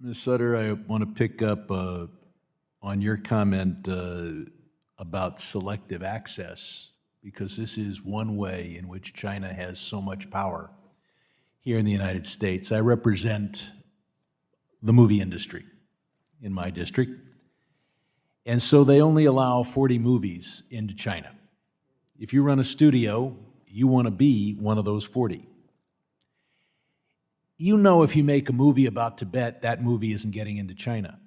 Ms. Sutter, I want to pick up on your comment about selective access, because this is one way in which China has so much power here in the United States. I represent the movie industry in my district, and so they only allow 40 movies into China. If you run a studio, you want to be one of those 40. You know, if you make a movie about Tibet, that movie isn't getting into China.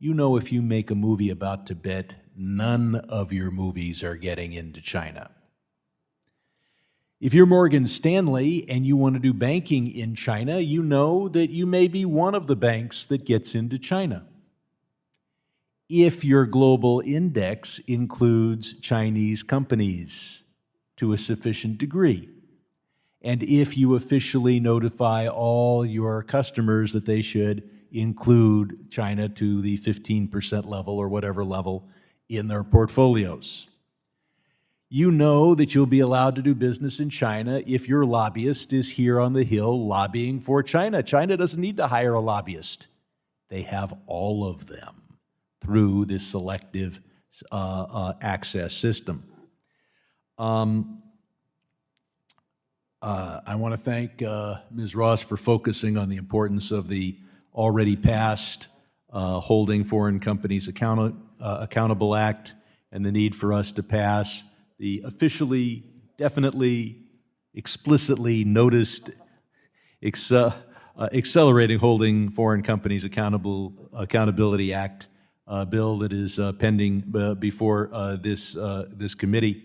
You know, if you make a movie about Tibet, none of your movies are getting into China. If you're Morgan Stanley and you want to do banking in China, you know that you may be one of the banks that gets into China. If your global index includes Chinese companies to a sufficient degree, and if you officially notify all your customers that they should include China to the 15% level or whatever level in their portfolios. You know that you'll be allowed to do business in China if your lobbyist is here on the Hill lobbying for China. China doesn't need to hire a lobbyist. They have all of them through this selective access system. I want to thank Ms. Ross for focusing on the importance of the already passed Holding Foreign Companies Accountable Act and the need for us to pass the officially, definitely, explicitly noticed Accelerating Holding Foreign Companies Accountability Act bill that is pending before this committee,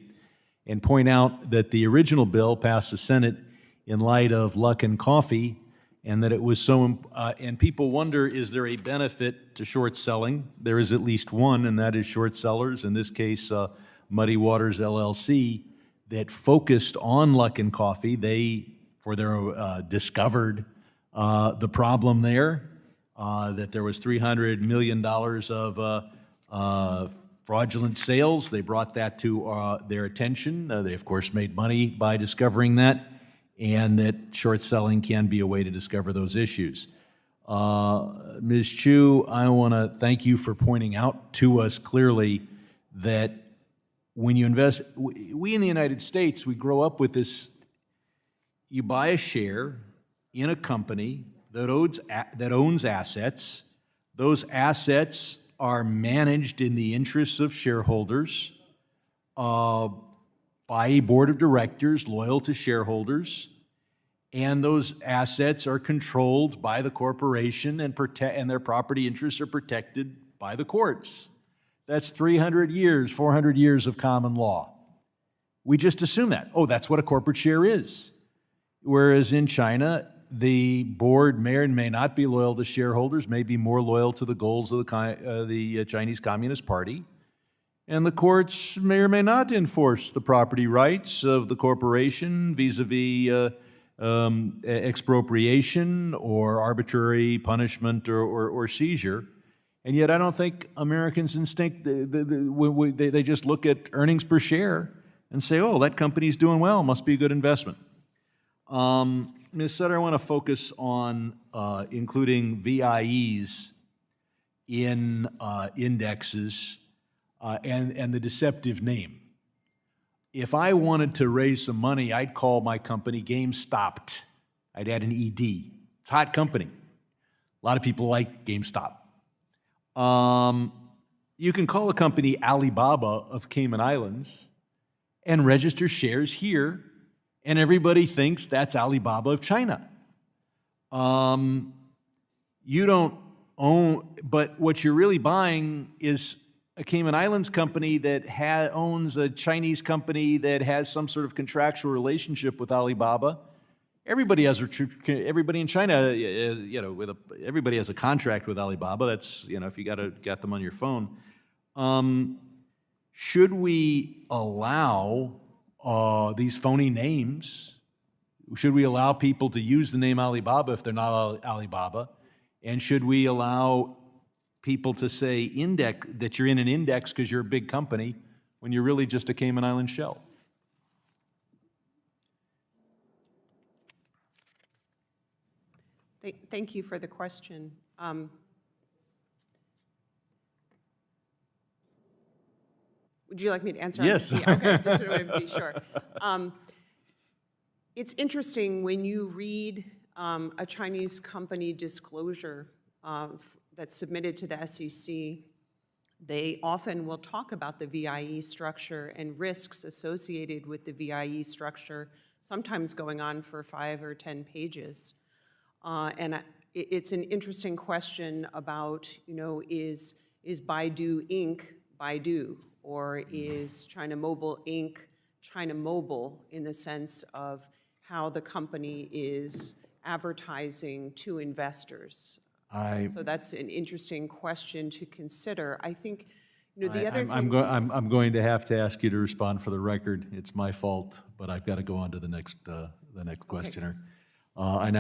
and point out that the original bill passed the Senate in light of Luck and Coffee, and that it was so, and people wonder, is there a benefit to short selling? There is at least one, and that is short sellers, in this case, Muddy Waters LLC, that focused on Luck and Coffee. They, for their discovered the problem there, that there was $300 million of fraudulent sales. They brought that to their attention. They, of course, made money by discovering that, and that short selling can be a way to discover those issues. Ms. Chu, I want to thank you for pointing out to us clearly that when you invest, we in the United States, we grow up with this, you buy a share in a company that owns assets. Those assets are managed in the interests of shareholders by a board of directors loyal to shareholders, and those assets are controlled by the corporation and their property interests are protected by the courts. That's 300 years, 400 years of common law. We just assume that. Oh, that's what a corporate share is. Whereas in China, the board may or may not be loyal to shareholders, may be more loyal to the goals of the Chinese Communist Party, and the courts may or may not enforce the property rights of the corporation vis-a-vis expropriation or arbitrary punishment or seizure. And yet I don't think Americans they just look at earnings per share and say, oh, that company's doing well, must be a good investment. Ms. Sutter, I want to focus on including VIEs in indexes and the deceptive name. If I wanted to raise some money, I'd call my company GameStop. I'd add an ED. It's a hot company. A lot of people like GameStop. You can call a company Alibaba of Cayman Islands and register shares here, and everybody thinks that's Alibaba of China. You don't own, but what you're really buying is a Cayman Islands company that owns a Chinese company that has some sort of contractual relationship with Alibaba. Everybody in China, everybody has a contract with Alibaba. That's, if you got them on your phone. Should we allow these phony names? Should we allow people to use the name Alibaba if they're not Alibaba? And should we allow people to say that you're in an index because you're a big company when you're really just a Cayman Island shell? Thank you for the question. Would you like me to answer? Yes. Yeah, okay, just to be sure. It's interesting when you read a Chinese company disclosure that's submitted to the SEC, they often will talk about the VIE structure and risks associated with the VIE structure, sometimes going on for 5 or 10 pages. It's an interesting question about, is Baidu Inc. Baidu, or is China Mobile Inc. China Mobile, in the sense of how the company is advertising to investors? So that's an interesting question to consider. I think, the other thing... I'm going to have to ask you to respond for the record. It's my fault, but I've got to go on to the next questioner. I now